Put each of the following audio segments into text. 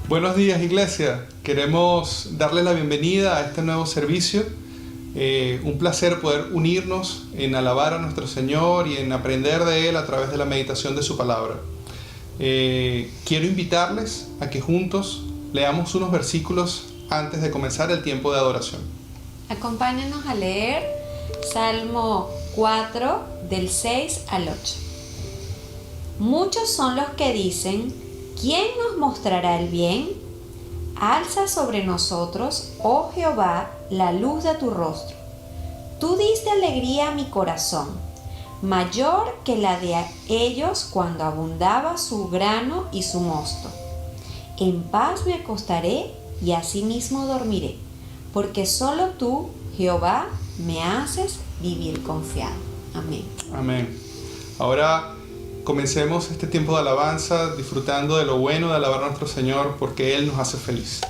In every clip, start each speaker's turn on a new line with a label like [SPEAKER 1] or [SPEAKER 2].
[SPEAKER 1] Buenos días, iglesia. Queremos darles la bienvenida a este nuevo servicio. Un placer poder unirnos en alabar a nuestro Señor y en aprender de Él a través de la meditación de su palabra. Quiero invitarles a que juntos leamos unos versículos antes de comenzar el tiempo de adoración.
[SPEAKER 2] Acompáñenos a leer Salmo 4 del 6 al 8. Muchos son los que dicen: ¿quién nos mostrará el bien? Alza sobre nosotros, oh Jehová, la luz de tu rostro. Tú diste alegría a mi corazón, mayor que la de ellos cuando abundaba su grano y su mosto. En paz me acostaré y asimismo dormiré, porque solo tú, Jehová, me haces vivir confiado. Amén.
[SPEAKER 1] Amén. Ahora comencemos este tiempo de alabanza disfrutando de lo bueno de alabar a nuestro Señor, porque Él nos hace feliz.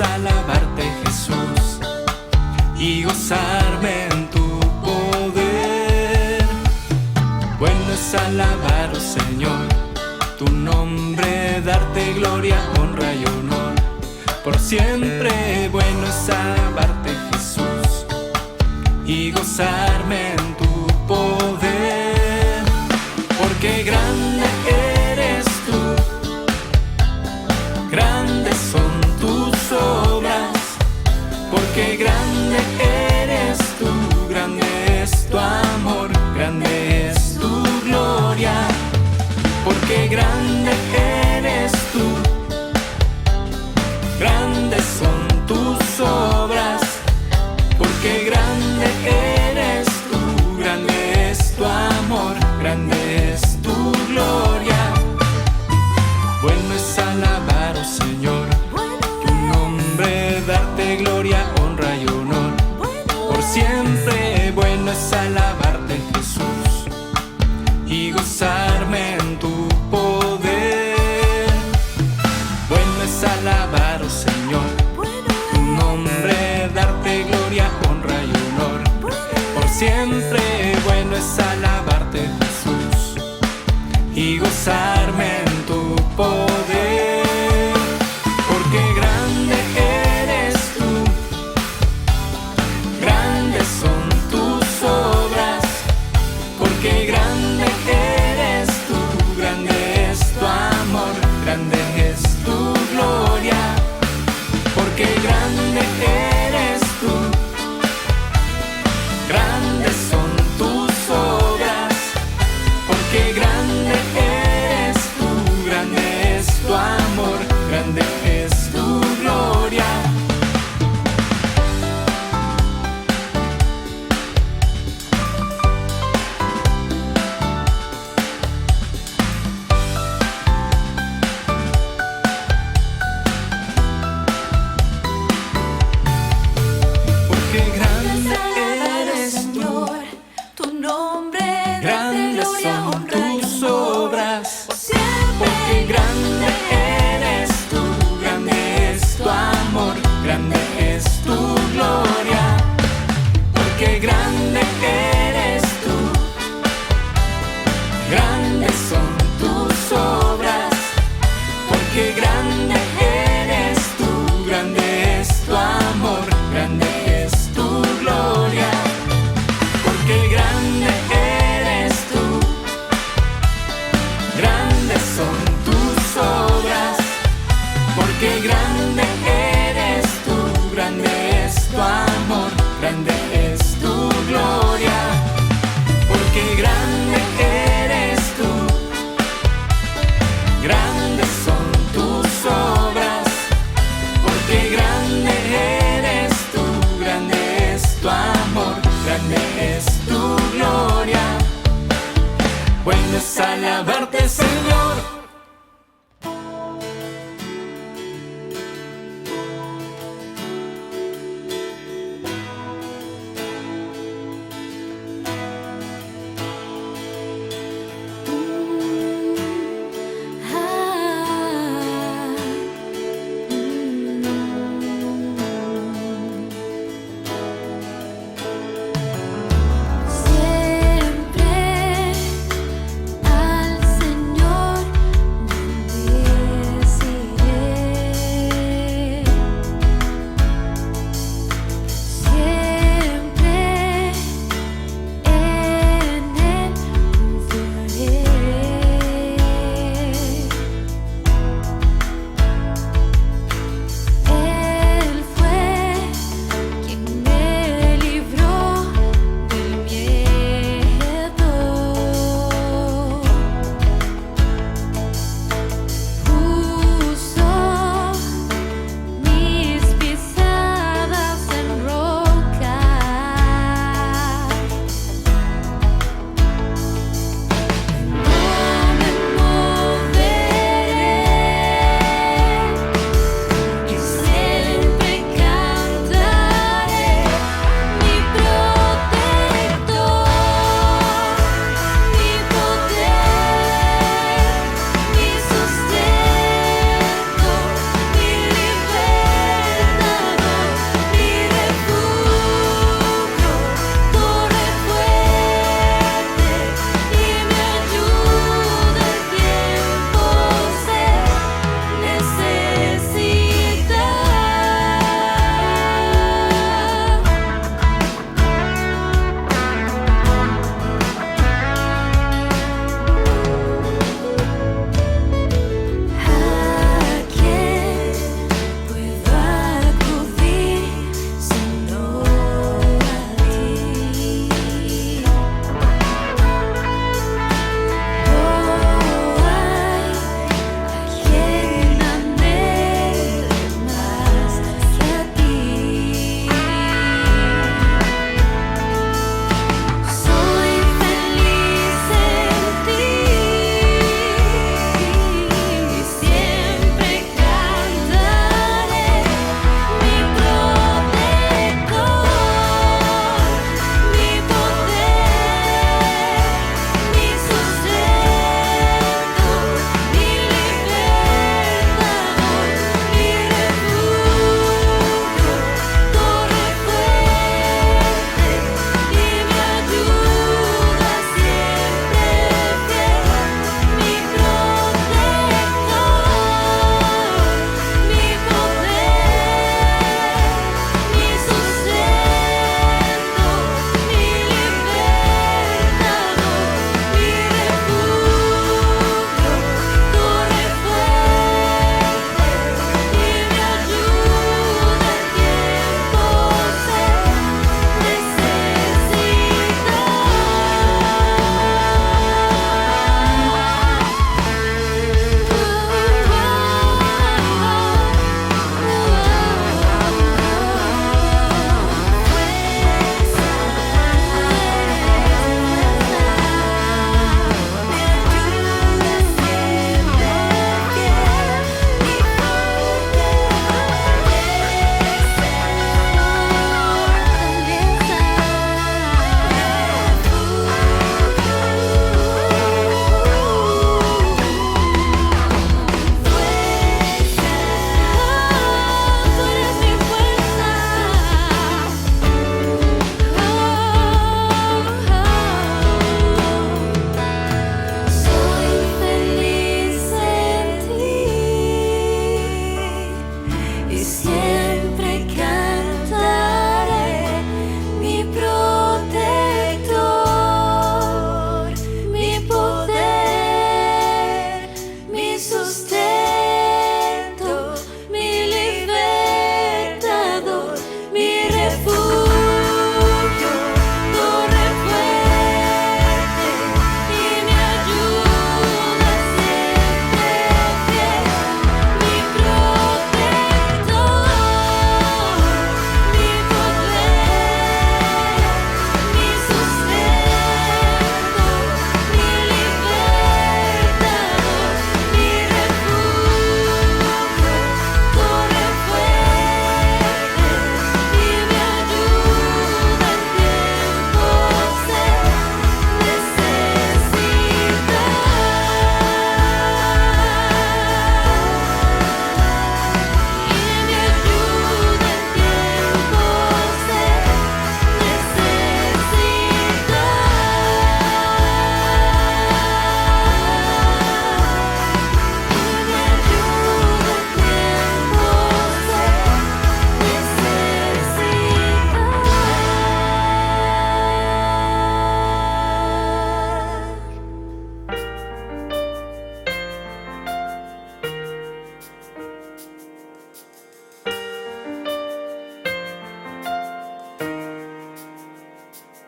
[SPEAKER 3] Alabarte, Jesús, y gozarme en tu poder. Bueno es alabar, oh Señor, tu nombre, darte gloria, honra y honor. Por siempre bueno es alabarte, Jesús, y gozarme en tu poder. Porque grande eres tú, grandes son tus obras, porque grande eres tú, grande es tu amor, grande es tu gloria. Porque grande eres tú, grandes son tus obras, porque grande eres tú, grande es tu amor, grande es tu gloria. Bueno es alabar, oh Señor, tu nombre, darte gloria, honra y honor. Por siempre bueno es alabarte, Jesús, y gozarme en tu poder. Bueno es alabar, oh Señor, tu nombre, darte gloria, honra y honor. Por siempre bueno es alabarte, Jesús, y gozarme en tu poder. Porque grande eres tú, grandes son tus obras, porque grande eres tú, grande es tu amor, grande es tu gloria. Porque grande eres tú, grandes son tus obras, porque grande eres tú, grande es tu amor, grande es tu gloria.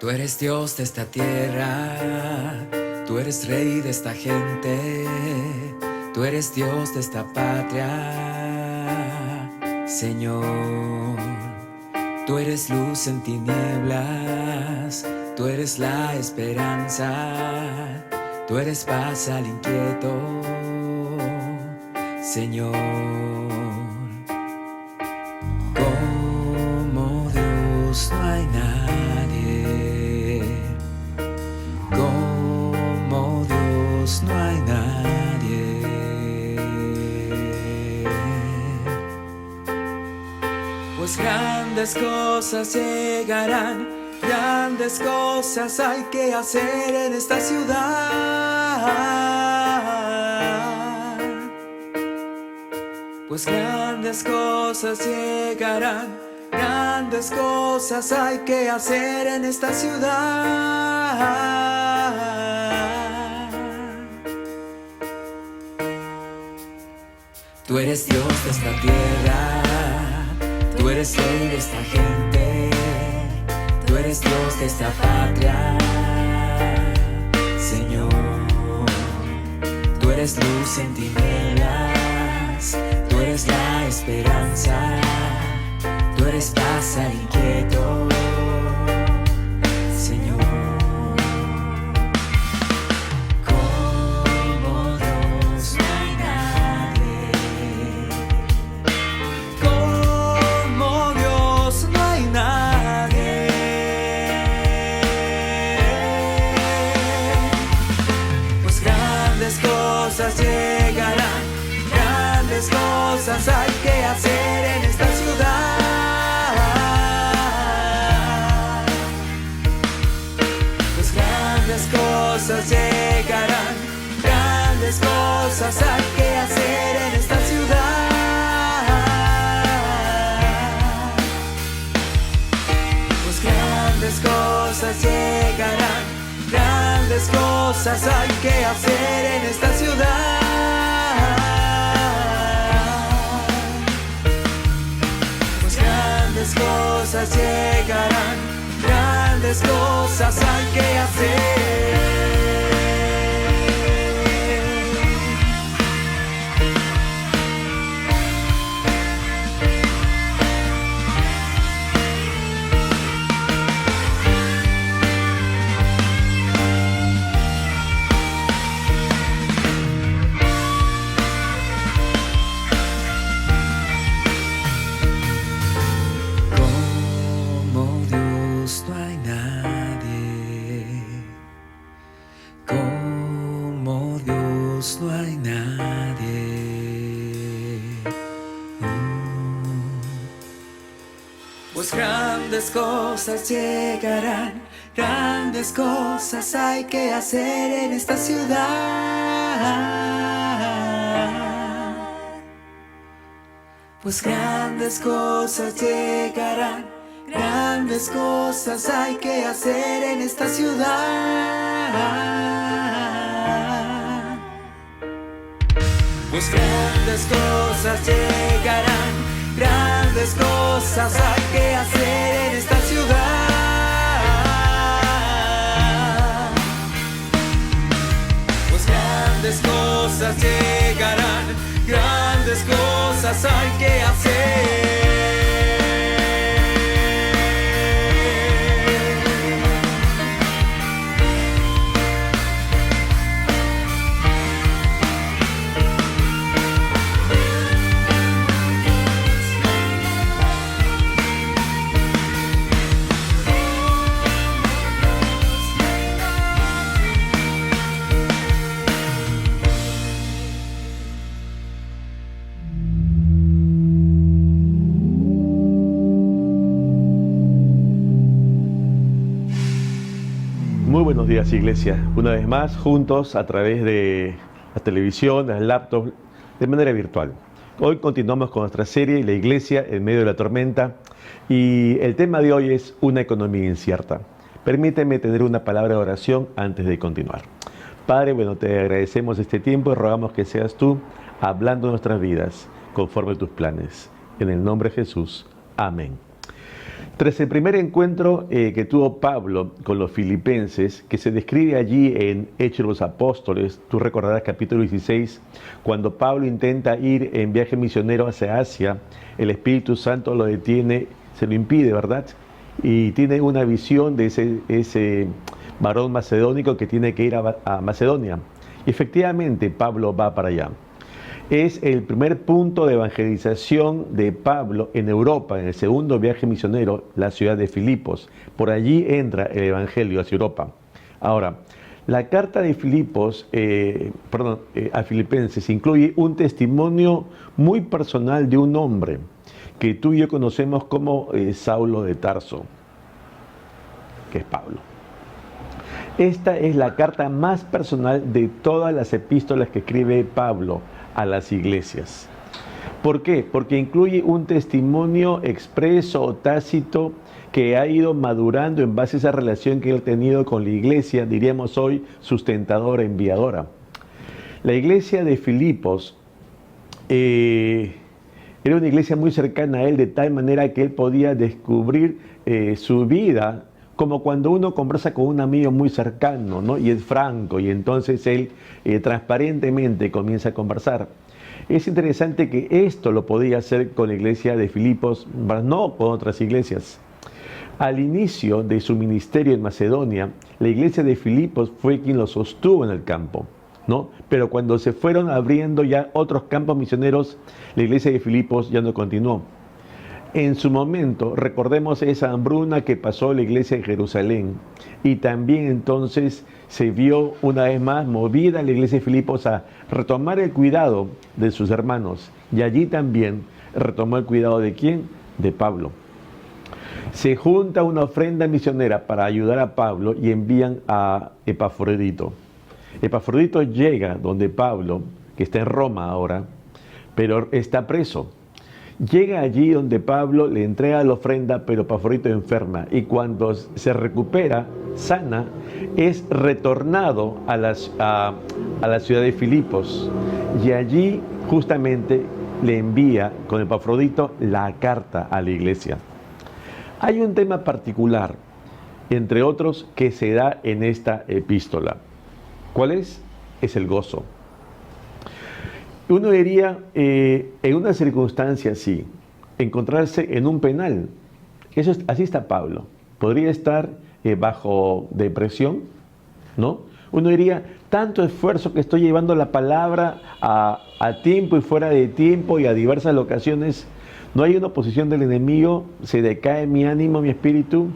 [SPEAKER 3] Tú eres Dios de esta tierra, tú eres Rey de esta gente, tú eres Dios de esta patria, Señor. Tú eres luz en tinieblas, tú eres la esperanza, tú eres paz al inquieto, Señor. Como Dios no hay nadie, como Dios no hay nadie. Pues grandes cosas llegarán, grandes cosas hay que hacer en esta ciudad. Pues grandes cosas llegarán, grandes cosas hay que hacer en esta ciudad. Tú eres Dios de esta tierra, tú eres Rey de esta gente, tú eres Dios de esta patria, Señor. Tú eres luz en tinieblas, tú eres la esperanza, tú eres paz al inquieto, Señor. Como Dios no hay nadie, como Dios no hay nadie. Pues grandes cosas llegarán, grandes cosas hay que hacer en esta ciudad. Pues grandes cosas llegarán, grandes cosas hay que hacer en esta ciudad. Pues grandes cosas llegarán, grandes cosas hay que hacer en esta ciudad. Grandes cosas llegarán, grandes cosas hay que hacer. Pues grandes cosas llegarán, grandes cosas hay que hacer en esta ciudad. Pues grandes cosas llegarán, grandes cosas hay que hacer en esta ciudad. Pues grandes cosas llegarán, grandes cosas hay que hacer en esta ciudad. Pues grandes cosas llegarán, grandes cosas hay que hacer.
[SPEAKER 4] Muy buenos días, Iglesia. Una vez más, juntos a través de la televisión, las laptops, de manera virtual. Hoy continuamos con nuestra serie La Iglesia en medio de la tormenta y el tema de hoy es una economía incierta. Permíteme tener una palabra de oración antes de continuar. Padre, bueno, te agradecemos este tiempo y rogamos que seas tú hablando nuestras vidas conforme a tus planes. En el nombre de Jesús. Amén. Tras el primer encuentro que tuvo Pablo con los filipenses, que se describe allí en Hechos de los Apóstoles, tú recordarás capítulo 16, cuando Pablo intenta ir en viaje misionero hacia Asia, el Espíritu Santo lo detiene, se lo impide, ¿verdad? Y tiene una visión de ese varón macedónico que tiene que ir a Macedonia. Y efectivamente, Pablo va para allá. Es el primer punto de evangelización de Pablo en Europa, en el segundo viaje misionero, la ciudad de Filipos. Por allí entra el evangelio hacia Europa. Ahora, la carta de Filipos, a Filipenses incluye un testimonio muy personal de un hombre que tú y yo conocemos como Saulo de Tarso, que es Pablo. Esta es la carta más personal de todas las epístolas que escribe Pablo a las iglesias. ¿Por qué? Porque incluye un testimonio expreso o tácito que ha ido madurando en base a esa relación que él ha tenido con la iglesia, diríamos hoy, sustentadora, enviadora. La iglesia de Filipos era una iglesia muy cercana a él, de tal manera que él podía descubrir su vida como cuando uno conversa con un amigo muy cercano, ¿no? Y es franco, y entonces él transparentemente comienza a conversar. Es interesante que esto lo podía hacer con la iglesia de Filipos, pero no con otras iglesias. Al inicio de su ministerio en Macedonia, la iglesia de Filipos fue quien lo sostuvo en el campo, ¿no? Pero cuando se fueron abriendo ya otros campos misioneros, la iglesia de Filipos ya no continuó. En su momento, recordemos esa hambruna que pasó la iglesia en Jerusalén, y también entonces se vio una vez más movida la iglesia de Filipos a retomar el cuidado de sus hermanos, y allí también retomó el cuidado ¿de quién? De Pablo. Se junta una ofrenda misionera para ayudar a Pablo y envían a Epafrodito. Epafrodito llega donde Pablo, que está en Roma ahora, pero está preso. Llega allí donde Pablo le entrega la ofrenda, pero Epafrodito enferma, y cuando se recupera, sana, es retornado a la ciudad de Filipos, y allí justamente le envía con Epafrodito la carta a la iglesia. Hay un tema particular, entre otros, que se da en esta epístola. ¿Cuál es? Es el gozo. Uno diría, en una circunstancia así, encontrarse en un penal. Así está Pablo. Podría estar bajo depresión, ¿no? Uno diría, tanto esfuerzo que estoy llevando la palabra a tiempo y fuera de tiempo y a diversas ocasiones. No hay una oposición del enemigo, se decae mi ánimo, mi espíritu.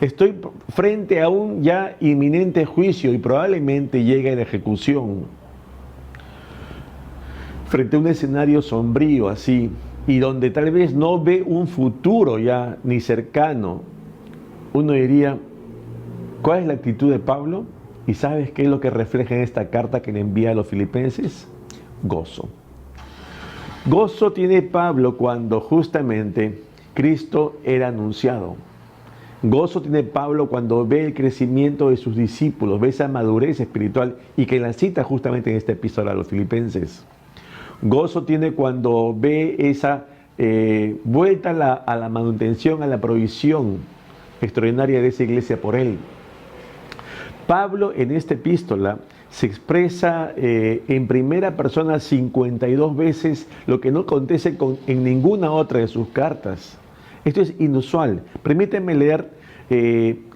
[SPEAKER 4] Estoy frente a un ya inminente juicio y probablemente llegue a la ejecución. Frente a un escenario sombrío así, y donde tal vez no ve un futuro ya ni cercano, uno diría, ¿cuál es la actitud de Pablo? ¿Y sabes qué es lo que refleja en esta carta que le envía a los filipenses? Gozo. Gozo tiene Pablo cuando justamente Cristo era anunciado. Gozo tiene Pablo cuando ve el crecimiento de sus discípulos, ve esa madurez espiritual, y que la cita justamente en esta epístola a los filipenses. Gozo tiene cuando ve esa vuelta a la manutención, a la provisión extraordinaria de esa iglesia por él. Pablo en esta epístola se expresa en primera persona 52 veces, lo que no acontece en ninguna otra de sus cartas. Esto es inusual. Permítanme leer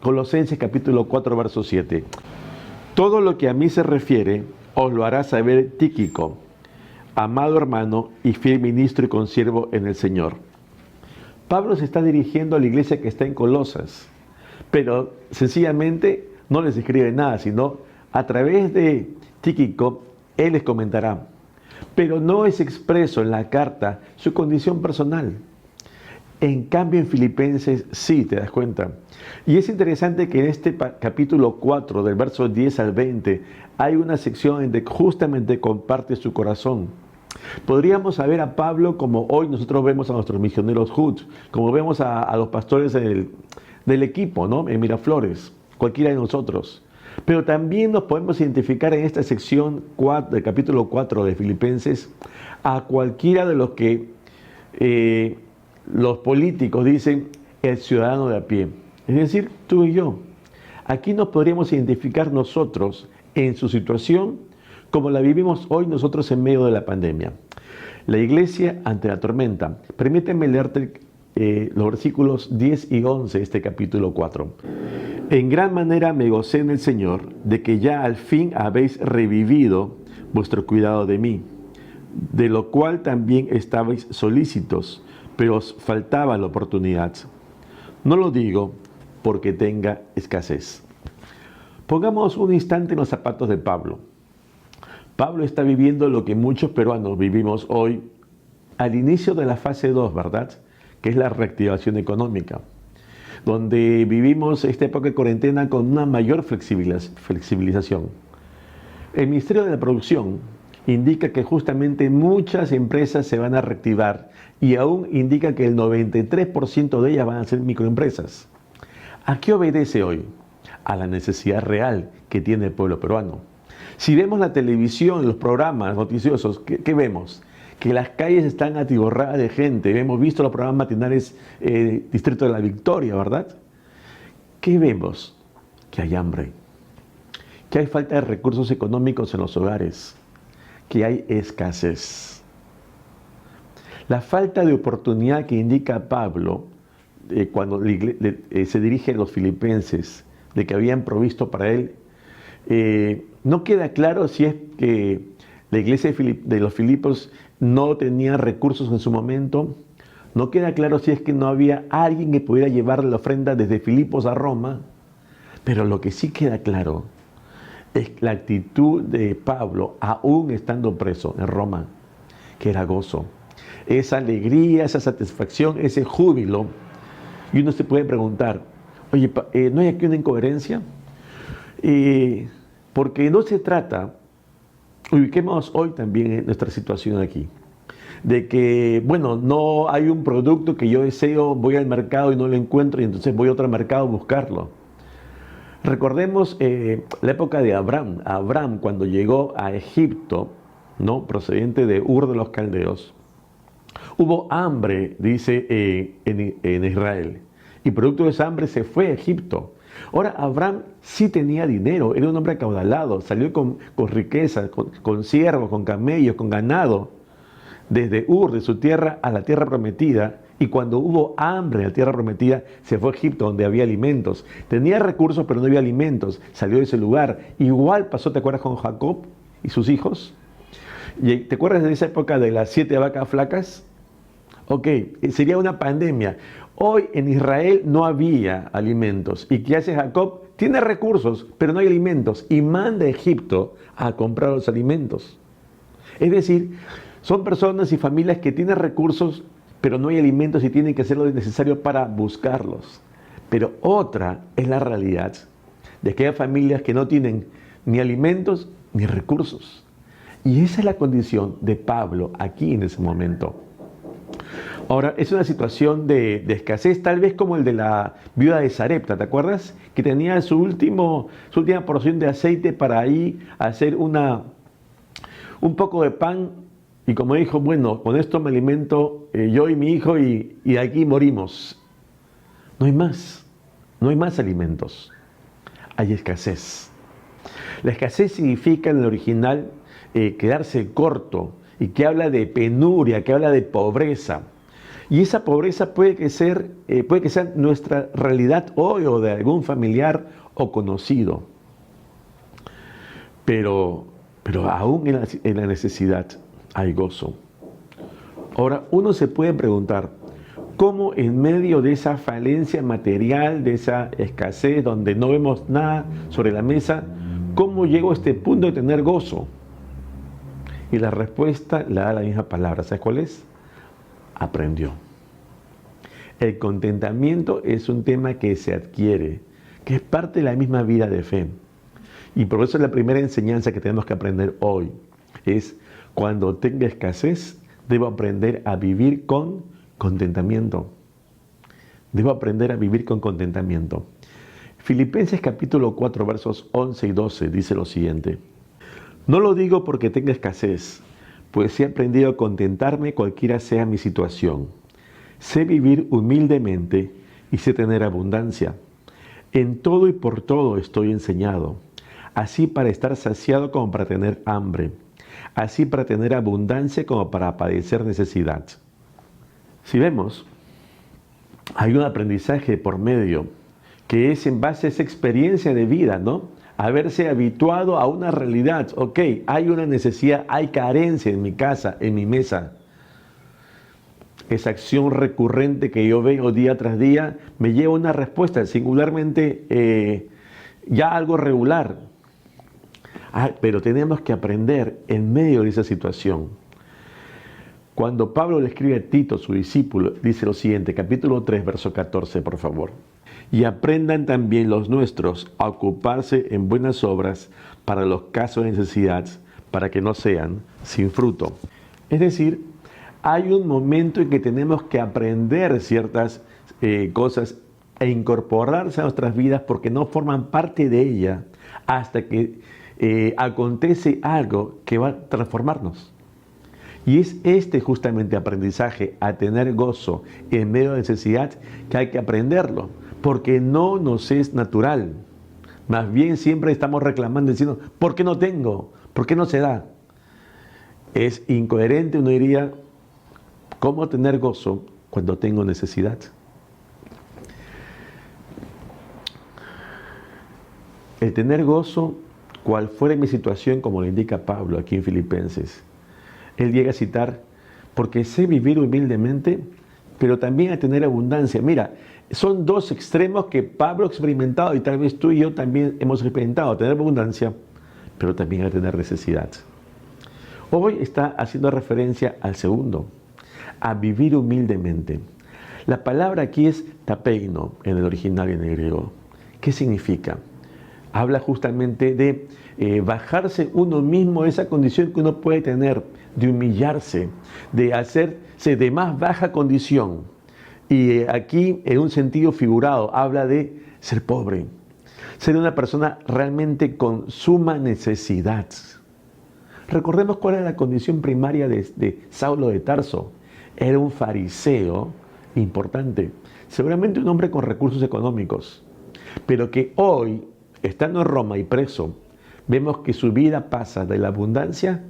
[SPEAKER 4] Colosenses capítulo 4, verso 7. Todo lo que a mí se refiere os lo hará saber Tíquico, amado hermano y fiel ministro y consiervo en el Señor. Pablo se está dirigiendo a la iglesia que está en Colosas, pero sencillamente no les escribe nada, sino a través de Tíquico, él les comentará. Pero no es expreso en la carta su condición personal. En cambio, en Filipenses sí, te das cuenta. Y es interesante que en este capítulo 4, del verso 10 al 20, hay una sección en que justamente comparte su corazón. Podríamos ver a Pablo como hoy nosotros vemos a nuestros misioneros Hood, como vemos a los pastores del equipo, ¿no? En Miraflores, cualquiera de nosotros. Pero también nos podemos identificar en esta sección 4, del capítulo 4 de Filipenses a cualquiera de los que los políticos dicen, el ciudadano de a pie, es decir, tú y yo. Aquí nos podríamos identificar nosotros en su situación como la vivimos hoy nosotros en medio de la pandemia. La iglesia ante la tormenta. Permíteme leerte los versículos 10 y 11 de este capítulo 4. En gran manera me gocé en el Señor de que ya al fin habéis revivido vuestro cuidado de mí, de lo cual también estabais solícitos, pero os faltaba la oportunidad. No lo digo porque tenga escasez. Pongamos un instante en los zapatos de Pablo. Pablo está viviendo lo que muchos peruanos vivimos hoy al inicio de la fase 2, ¿verdad? Que es la reactivación económica, donde vivimos esta época de cuarentena con una mayor flexibilización. El Ministerio de la Producción indica que justamente muchas empresas se van a reactivar y aún indica que el 93% de ellas van a ser microempresas. ¿A qué obedece hoy? A la necesidad real que tiene el pueblo peruano. Si vemos la televisión, los programas noticiosos, ¿qué vemos? Que las calles están atiborradas de gente. Hemos visto los programas matinales Distrito de la Victoria, ¿verdad? ¿Qué vemos? Que hay hambre, que hay falta de recursos económicos en los hogares, que hay escasez. La falta de oportunidad que indica Pablo cuando se dirige a los filipenses, de que habían provisto para él, no queda claro si es que la iglesia de los Filipos no tenía recursos en su momento. No queda claro si es que no había alguien que pudiera llevar la ofrenda desde Filipos a Roma. Pero lo que sí queda claro es la actitud de Pablo, aún estando preso en Roma, que era gozo. Esa alegría, esa satisfacción, ese júbilo. Y uno se puede preguntar, oye, ¿no hay aquí una incoherencia? Porque no se trata, ubiquemos hoy también en nuestra situación aquí, de que, bueno, no hay un producto que yo deseo, voy al mercado y no lo encuentro y entonces voy a otro mercado a buscarlo. Recordemos la época de Abraham. Abraham, cuando llegó a Egipto, ¿no?, procedente de Ur de los Caldeos, hubo hambre, dice, en Israel. Y producto de esa hambre se fue a Egipto. Ahora, Abraham sí tenía dinero, era un hombre acaudalado, salió con riqueza, con siervos, con camellos, con ganado, desde Ur, de su tierra, a la tierra prometida. Y cuando hubo hambre en la tierra prometida, se fue a Egipto, donde había alimentos. Tenía recursos, pero no había alimentos. Salió de ese lugar. Igual pasó, ¿te acuerdas con Jacob y sus hijos? ¿Te acuerdas de esa época de las 7 vacas flacas? Ok, sería una pandemia. Hoy en Israel no había alimentos. ¿Y qué hace Jacob? Tiene recursos, pero no hay alimentos. Y manda a Egipto a comprar los alimentos. Es decir, son personas y familias que tienen recursos, pero no hay alimentos y tienen que hacer lo necesario para buscarlos. Pero otra es la realidad de aquellas familias que no tienen ni alimentos ni recursos. Y esa es la condición de Pablo aquí en ese momento. Ahora, es una situación de escasez, tal vez como el de la viuda de Sarepta, ¿te acuerdas? Que tenía su última porción de aceite para ahí hacer un poco de pan. Y como dijo, bueno, con esto me alimento yo y mi hijo y aquí morimos. No hay más alimentos. Hay escasez. La escasez significa en el original quedarse corto y que habla de penuria, que habla de pobreza. Y esa pobreza puede que sea nuestra realidad hoy o de algún familiar o conocido. Pero aún en la necesidad hay gozo. Ahora, uno se puede preguntar, ¿cómo en medio de esa falencia material, de esa escasez, donde no vemos nada sobre la mesa, cómo llego a este punto de tener gozo? Y la respuesta la da la misma palabra. ¿Sabes cuál es? Aprendió. El contentamiento es un tema que se adquiere, que es parte de la misma vida de fe. Y por eso la primera enseñanza que tenemos que aprender hoy es: cuando tenga escasez, debo aprender a vivir con contentamiento. Debo aprender a vivir con contentamiento. Filipenses capítulo 4, versos 11 y 12 dice lo siguiente: no lo digo porque tenga escasez, pues he aprendido a contentarme cualquiera sea mi situación. Sé vivir humildemente y sé tener abundancia. En todo y por todo estoy enseñado, así para estar saciado como para tener hambre, así para tener abundancia como para padecer necesidad. Si vemos, hay un aprendizaje por medio que es en base a esa experiencia de vida, ¿no? Haberse habituado a una realidad. Ok, hay una necesidad, hay carencia en mi casa, en mi mesa. Esa acción recurrente que yo veo día tras día me lleva a una respuesta, singularmente ya algo regular. Pero tenemos que aprender en medio de esa situación. Cuando Pablo le escribe a Tito, su discípulo, dice lo siguiente, capítulo 3, verso 14, por favor. Y aprendan también los nuestros a ocuparse en buenas obras para los casos de necesidad, para que no sean sin fruto. Es decir, hay un momento en que tenemos que aprender ciertas cosas e incorporarse a nuestras vidas porque no forman parte de ella hasta que acontece algo que va a transformarnos. Y es este justamente aprendizaje a tener gozo en medio de necesidad que hay que aprenderlo, porque no nos es natural. Más bien siempre estamos reclamando, diciendo, ¿por qué no tengo? ¿Por qué no se da? Es incoherente, uno diría, ¿cómo tener gozo cuando tengo necesidad? El tener gozo, cual fuera mi situación, como lo indica Pablo aquí en Filipenses. Él llega a citar, porque sé vivir humildemente, pero también a tener abundancia. Mira, son dos extremos que Pablo ha experimentado y tal vez tú y yo también hemos experimentado, a tener abundancia, pero también a tener necesidad. Hoy está haciendo referencia al segundo, a vivir humildemente. La palabra aquí es tapeino en el original y en el griego. ¿Qué significa? Habla justamente de bajarse uno mismo de esa condición que uno puede tener, de humillarse, de hacerse de más baja condición. Y aquí, en un sentido figurado, habla de ser pobre, ser una persona realmente con suma necesidad. Recordemos cuál era la condición primaria de Saulo de Tarso. Era un fariseo importante, seguramente un hombre con recursos económicos, pero que hoy, estando en Roma y preso, vemos que su vida pasa de la abundancia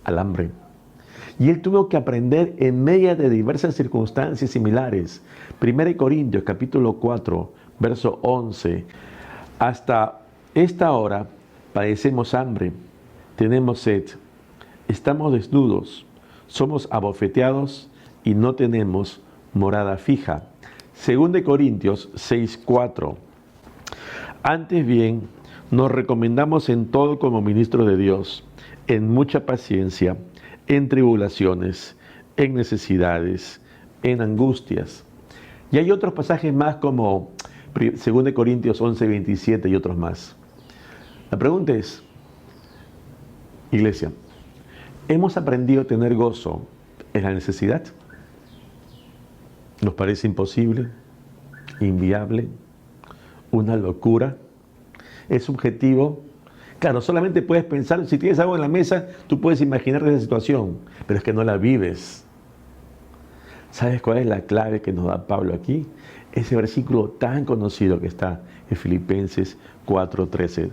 [SPEAKER 4] al hambre. Y él tuvo que aprender en medio de diversas circunstancias similares. 1 Corintios capítulo 4, verso 11. Hasta esta hora padecemos hambre, tenemos sed, estamos desnudos, somos abofeteados y no tenemos morada fija. 2 Corintios 6, 4. Antes bien, nos recomendamos en todo como ministros de Dios, en mucha paciencia, en tribulaciones, en necesidades, en angustias. Y hay otros pasajes más como 2 Corintios 11, 27 y otros más. La pregunta es, iglesia, ¿hemos aprendido a tener gozo en la necesidad? ¿Nos parece imposible? ¿Inviable? ¿Una locura? ¿Es subjetivo? Claro, solamente puedes pensar, si tienes algo en la mesa, tú puedes imaginar esa situación, pero es que no la vives. ¿Sabes cuál es la clave que nos da Pablo aquí? Ese versículo tan conocido que está en Filipenses 4:13.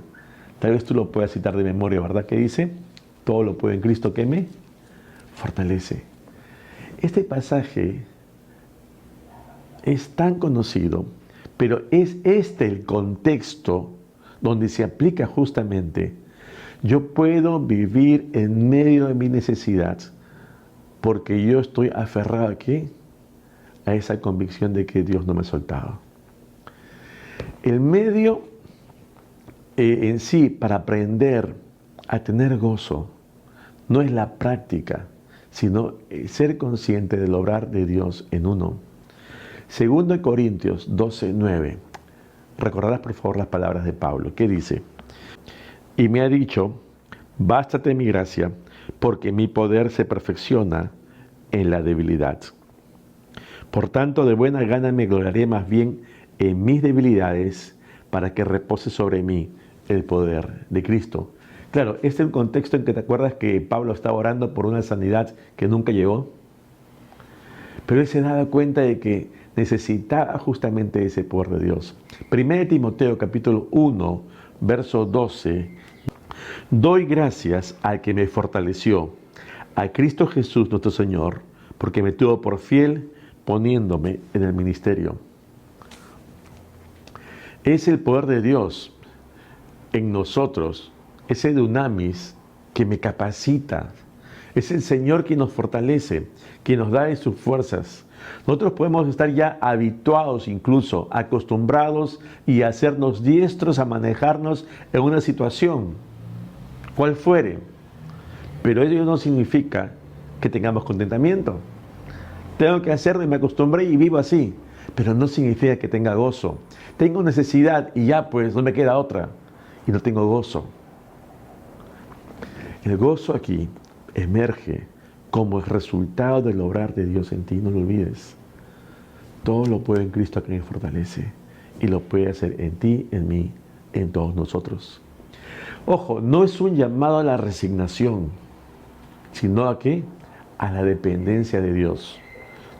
[SPEAKER 4] Tal vez tú lo puedas citar de memoria, ¿verdad? Que dice, todo lo puedo en Cristo que me fortalece. Este pasaje es tan conocido, pero es este el contexto donde se aplica justamente, yo puedo vivir en medio de mi necesidad porque yo estoy aferrado aquí a esa convicción de que Dios no me ha soltado. El medio en sí para aprender a tener gozo no es la práctica, sino ser consciente del obrar de Dios en uno. 2 Corintios 12:9. Recordarás por favor las palabras de Pablo. ¿Qué dice? Y me ha dicho, bástate mi gracia, porque mi poder se perfecciona en la debilidad. Por tanto, de buena gana me gloriaré más bien en mis debilidades, para que repose sobre mí el poder de Cristo. Claro, este es el contexto en que te acuerdas que Pablo estaba orando por una sanidad que nunca llegó. Pero él se daba cuenta de que necesitaba justamente ese poder de Dios. 1 Timoteo capítulo 1, verso 12. Doy gracias al que me fortaleció, a Cristo Jesús nuestro Señor, porque me tuvo por fiel poniéndome en el ministerio. Es el poder de Dios en nosotros, ese dunamis que me capacita. Es el Señor quien nos fortalece, quien nos da de sus fuerzas. Nosotros podemos estar ya habituados, incluso acostumbrados y hacernos diestros a manejarnos en una situación, cual fuere. Pero ello no significa que tengamos contentamiento. Tengo que hacerlo y me acostumbré y vivo así. Pero no significa que tenga gozo. Tengo necesidad y ya pues no me queda otra. Y no tengo gozo. El gozo aquí emerge como el resultado del obrar de Dios en ti. No lo olvides. Todo lo puede en Cristo que me fortalece. Y lo puede hacer en ti, en mí, en todos nosotros. Ojo, no es un llamado a la resignación, sino ¿a qué? A la dependencia de Dios.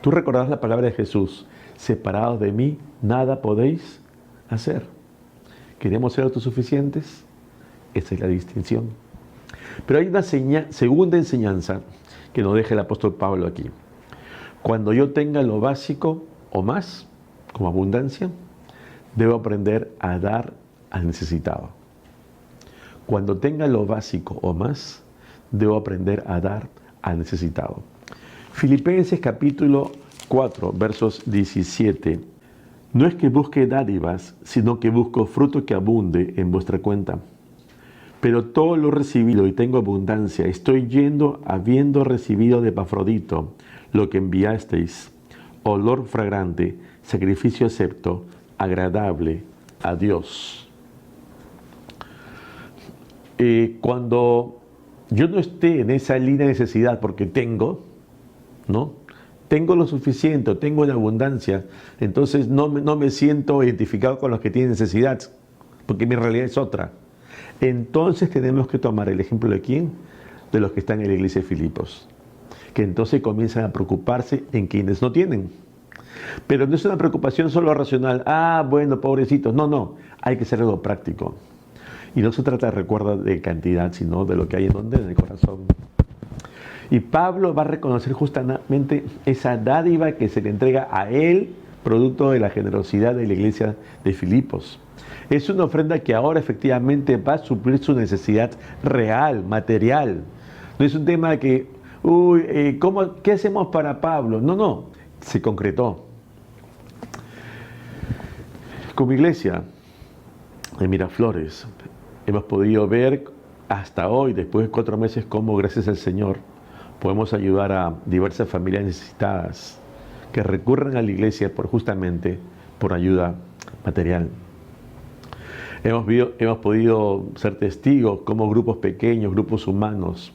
[SPEAKER 4] Tú recordarás la palabra de Jesús: separados de mí, nada podéis hacer. ¿Queremos ser autosuficientes? Esa es la distinción. Pero hay una segunda enseñanza que nos deja el apóstol Pablo aquí. Cuando yo tenga lo básico o más, como abundancia, debo aprender a dar al necesitado. Cuando tenga lo básico o más, debo aprender a dar al necesitado. Filipenses capítulo 4, versos 17. No es que busque dádivas, sino que busco fruto que abunde en vuestra cuenta. Pero todo lo recibido y tengo abundancia, estoy yendo habiendo recibido de Epafrodito lo que enviasteis, olor fragante, sacrificio acepto, agradable a Dios. Cuando yo no esté en esa línea de necesidad porque tengo, ¿no? Tengo lo suficiente, tengo la abundancia, entonces no me siento identificado con los que tienen necesidad, porque mi realidad es otra. Entonces tenemos que tomar el ejemplo de quién, de los que están en la iglesia de Filipos, que entonces comienzan a preocuparse en quienes no tienen. Pero no es una preocupación solo racional, bueno, pobrecitos, no, hay que ser algo práctico. Y no se trata, recuerda, de cantidad, sino de lo que hay en el corazón. Y Pablo va a reconocer justamente esa dádiva que se le entrega a él, producto de la generosidad de la iglesia de Filipos. Es una ofrenda que ahora efectivamente va a suplir su necesidad real, material. No es un tema de que, ¿qué hacemos para Pablo? No, se concretó. Como iglesia de Miraflores, hemos podido ver hasta hoy, después de 4 meses, cómo gracias al Señor podemos ayudar a diversas familias necesitadas que recurren a la iglesia justamente por ayuda material. Hemos podido ser testigos cómo grupos pequeños, grupos humanos,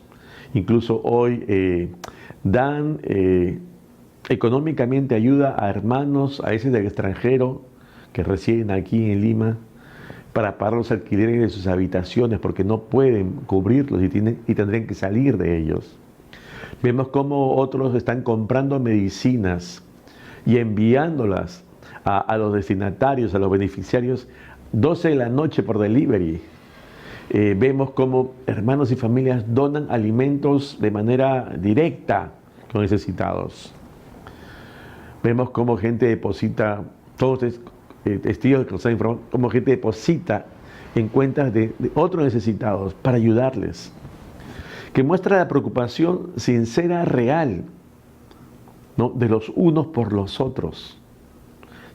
[SPEAKER 4] incluso hoy dan económicamente ayuda a hermanos, a veces del extranjero, que residen aquí en Lima, para pagar los alquileres de sus habitaciones porque no pueden cubrirlos y tendrían que salir de ellos. Vemos cómo otros están comprando medicinas y enviándolas a los destinatarios, a los beneficiarios, 12 de la noche por delivery. Vemos cómo hermanos y familias donan alimentos de manera directa a los necesitados. Vemos cómo gente deposita, todos testigos que nos han informado, cómo gente deposita en cuentas de otros necesitados para ayudarles. Que muestra la preocupación sincera, real, ¿no?, de los unos por los otros.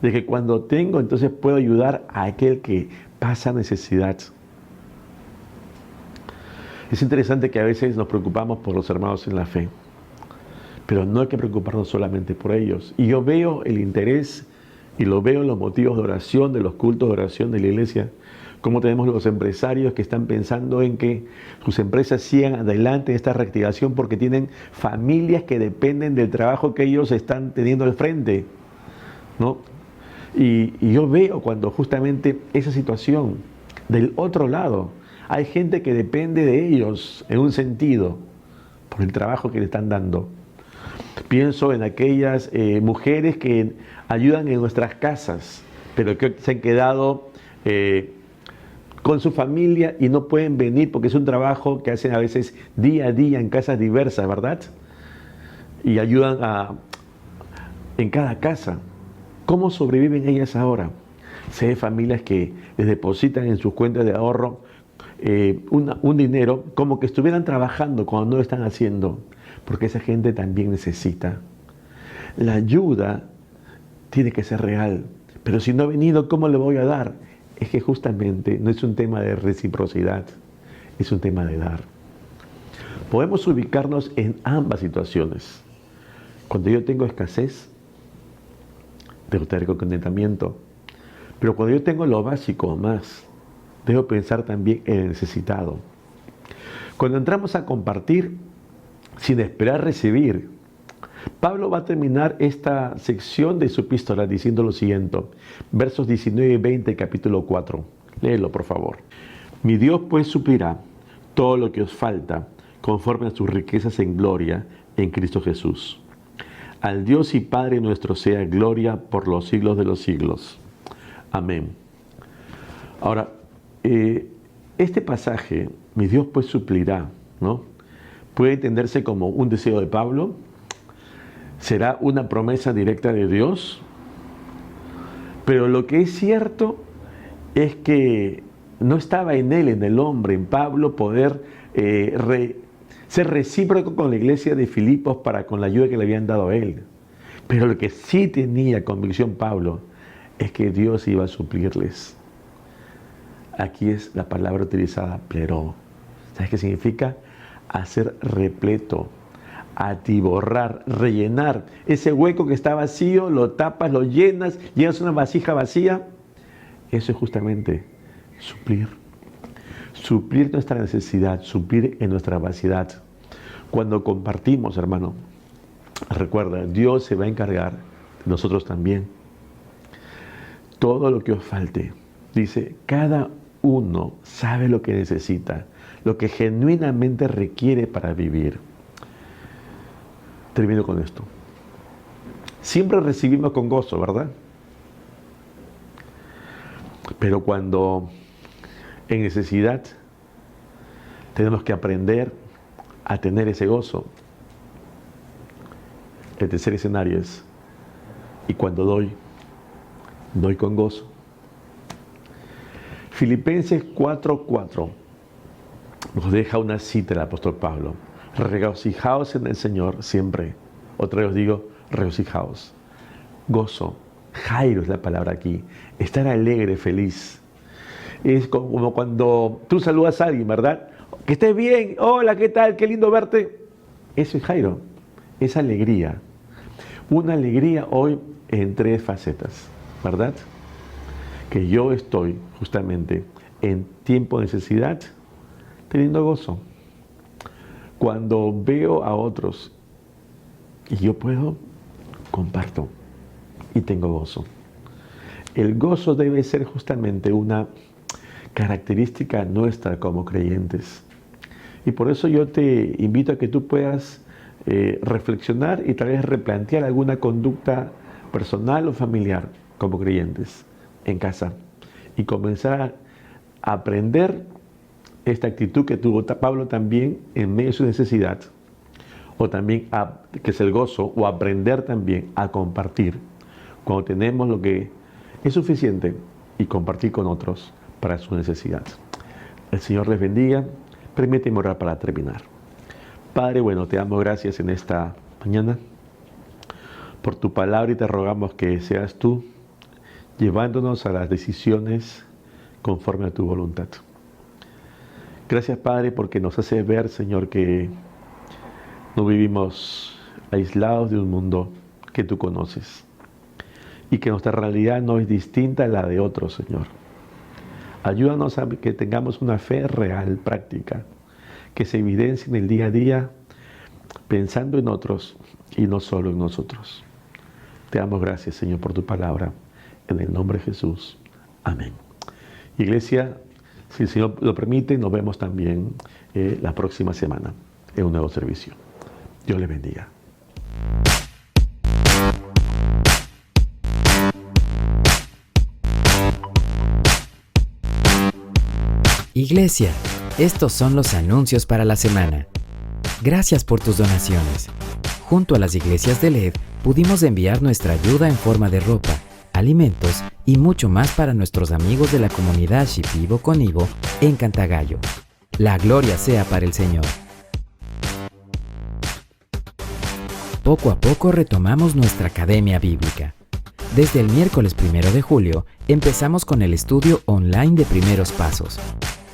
[SPEAKER 4] De que cuando tengo, entonces puedo ayudar a aquel que pasa necesidad. Es interesante que a veces nos preocupamos por los hermanos en la fe, pero no hay que preocuparnos solamente por ellos. Y yo veo el interés y lo veo en los motivos de oración, de los cultos de oración de la iglesia, como tenemos los empresarios que están pensando en que sus empresas sigan adelante en esta reactivación porque tienen familias que dependen del trabajo que ellos están teniendo al frente, ¿no? Y yo veo cuando justamente esa situación, del otro lado, hay gente que depende de ellos en un sentido, por el trabajo que le están dando. Pienso en aquellas mujeres que ayudan en nuestras casas, pero que se han quedado con su familia y no pueden venir porque es un trabajo que hacen a veces día a día en casas diversas, ¿verdad? Y ayudan en cada casa. ¿Cómo sobreviven ellas ahora? Sé de familias que les depositan en sus cuentas de ahorro un dinero como que estuvieran trabajando cuando no lo están haciendo, porque esa gente también necesita. La ayuda tiene que ser real, pero si no ha venido, ¿cómo le voy a dar? Es que justamente no es un tema de reciprocidad, es un tema de dar. Podemos ubicarnos en ambas situaciones. Cuando yo tengo escasez, debo tener contentamiento. Pero cuando yo tengo lo básico o más, debo pensar también en el necesitado. Cuando entramos a compartir sin esperar recibir, Pablo va a terminar esta sección de su epístola diciendo lo siguiente, versos 19 y 20, capítulo 4. Léelo, por favor. Mi Dios pues suplirá todo lo que os falta, conforme a sus riquezas en gloria en Cristo Jesús. Al Dios y Padre nuestro sea gloria por los siglos de los siglos. Amén. Ahora, este pasaje, mi Dios pues suplirá, ¿no? Puede entenderse como un deseo de Pablo. ¿Será una promesa directa de Dios? Pero lo que es cierto es que no estaba en él, en el hombre, en Pablo, poder ser recíproco con la iglesia de Filipos para con la ayuda que le habían dado a él. Pero lo que sí tenía convicción Pablo es que Dios iba a suplirles. Aquí es la palabra utilizada, pleró. ¿Sabes qué significa? Hacer repleto, atiborrar, rellenar. Ese hueco que está vacío, lo tapas, lo llenas una vasija vacía. Eso es justamente suplir. Suplir nuestra necesidad, suplir en nuestra vaciedad. Cuando compartimos, hermano, recuerda, Dios se va a encargar, nosotros también. Todo lo que os falte, dice, cada uno sabe lo que necesita, lo que genuinamente requiere para vivir. Termino con esto. Siempre recibimos con gozo, ¿verdad? Pero cuando en necesidad tenemos que aprender a tener ese gozo. El tercer escenario es, y cuando doy con gozo. Filipenses 4:4 nos deja una cita del apóstol Pablo. Regocijaos en el Señor siempre. Otra vez os digo, regocijaos. Gozo. Jairo es la palabra aquí. Estar alegre, feliz. Es como cuando tú saludas a alguien, ¿verdad? Que estés bien. Hola, ¿qué tal? Qué lindo verte. Eso es Jairo. Es alegría. Una alegría hoy en tres facetas, ¿verdad? Que yo estoy justamente en tiempo de necesidad teniendo gozo. Cuando veo a otros y yo puedo, comparto y tengo gozo. El gozo debe ser justamente una característica nuestra como creyentes. Y por eso yo te invito a que tú puedas reflexionar y tal vez replantear alguna conducta personal o familiar como creyentes en casa y comenzar a aprender esta actitud que tuvo Pablo también en medio de su necesidad, o también que es el gozo, o aprender también a compartir cuando tenemos lo que es suficiente y compartir con otros para su necesidad. El Señor les bendiga. Permíteme orar para terminar. Padre, bueno, te damos gracias en esta mañana por tu palabra y te rogamos que seas tú llevándonos a las decisiones conforme a tu voluntad. Gracias, Padre, porque nos hace ver, Señor, que no vivimos aislados de un mundo que tú conoces y que nuestra realidad no es distinta a la de otros, Señor. Ayúdanos a que tengamos una fe real, práctica, que se evidencie en el día a día pensando en otros y no solo en nosotros. Te damos gracias, Señor, por tu palabra. En el nombre de Jesús. Amén. Iglesia, si el Señor lo permite, nos vemos también la próxima semana en un nuevo servicio. Dios les bendiga.
[SPEAKER 5] Iglesia, estos son los anuncios para la semana. Gracias por tus donaciones. Junto a las iglesias de LED pudimos enviar nuestra ayuda en forma de ropa, alimentos y mucho más para nuestros amigos de la comunidad Shipibo Conibo en Cantagallo. La gloria sea para el Señor. Poco a poco retomamos nuestra academia bíblica. Desde el miércoles 1 de julio empezamos con el estudio online de primeros pasos.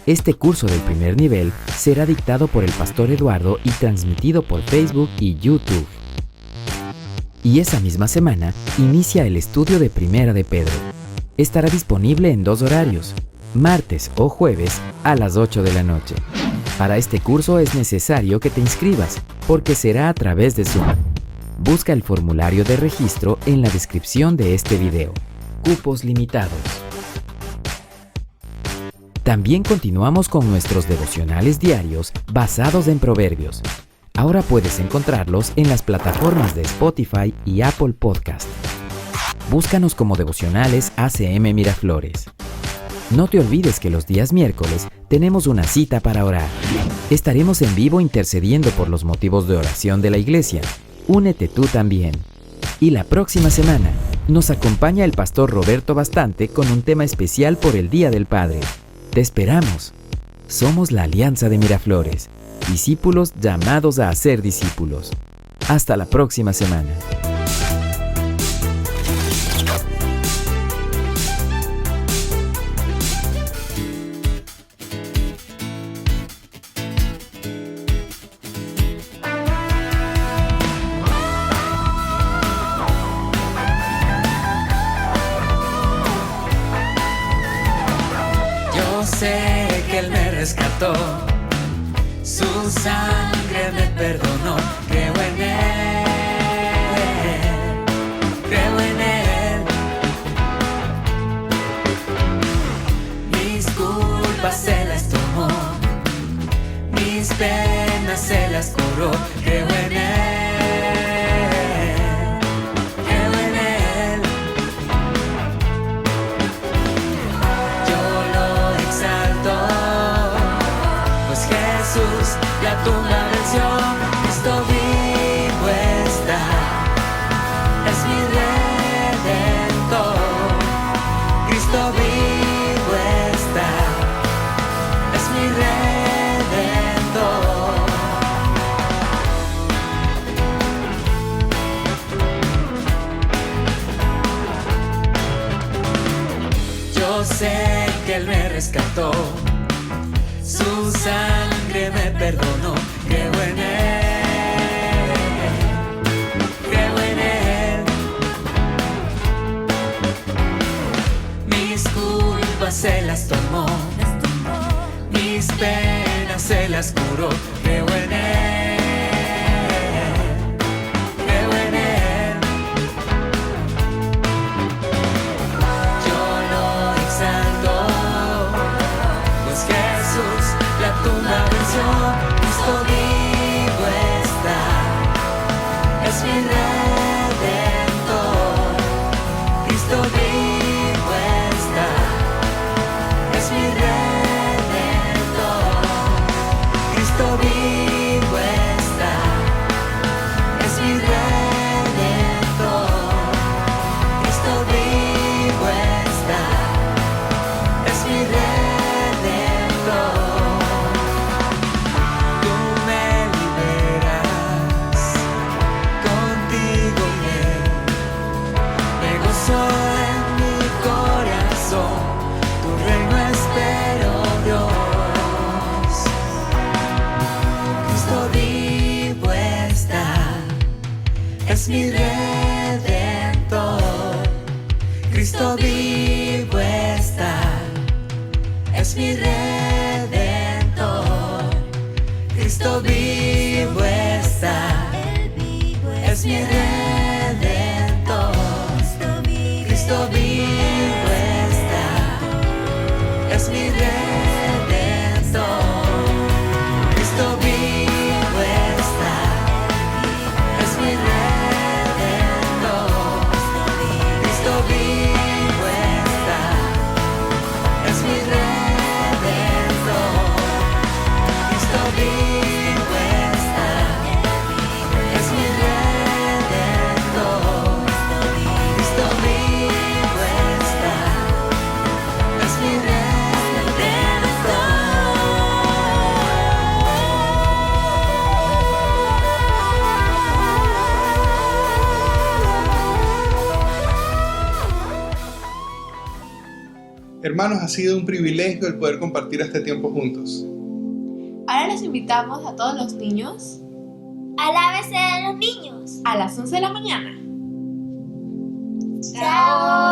[SPEAKER 5] Este curso del primer nivel será dictado por el pastor Eduardo y transmitido por Facebook y YouTube. Y esa misma semana inicia el estudio de Primera de Pedro. Estará disponible en 2 horarios, martes o jueves a las 8 de la noche. Para este curso es necesario que te inscribas, porque será a través de Zoom. Busca el formulario de registro en la descripción de este video. Cupos limitados. También continuamos con nuestros devocionales diarios basados en proverbios. Ahora puedes encontrarlos en las plataformas de Spotify y Apple Podcast. Búscanos como Devocionales ACM Miraflores. No te olvides que los días miércoles tenemos una cita para orar. Estaremos en vivo intercediendo por los motivos de oración de la iglesia. Únete tú también. Y la próxima semana nos acompaña el pastor Roberto Bastante con un tema especial por el Día del Padre. Te esperamos. Somos la Alianza de Miraflores, discípulos llamados a hacer discípulos. Hasta la próxima semana.
[SPEAKER 3] Sé que Él me rescató, su sangre me perdonó. Creo en Él, creo en Él. Mis culpas se las tomó, mis penas se las curó. Creo en Él. La tumba venció, Cristo vivo está, es mi redentor. Cristo vivo está, es mi redentor. Yo sé que Él me rescató, su sangre me perdonó. Creo en Él, creo en Él. Mis culpas se las tomó, mis penas se las curó. Creo en Él, creo en Él. Yo lo exalto, pues Jesús la tumba venció, Cristo vivo está, es mi redentor. Cristo vivo está, es mi redentor. Cristo vivo está, es mi redentor. Cristo vivo está, es mi redentor. Es mi redentor, Cristo vivo está, es mi redentor, Cristo vivo está, es mi redentor, Cristo vivo está, es mi redentor, Cristo vivo está, es mi redentor.
[SPEAKER 1] Hermanos, ha sido un privilegio el poder compartir este tiempo juntos.
[SPEAKER 6] Ahora les invitamos a todos los niños
[SPEAKER 7] al ABC de los niños.
[SPEAKER 6] a las 11 de la mañana.
[SPEAKER 7] ¡Chao!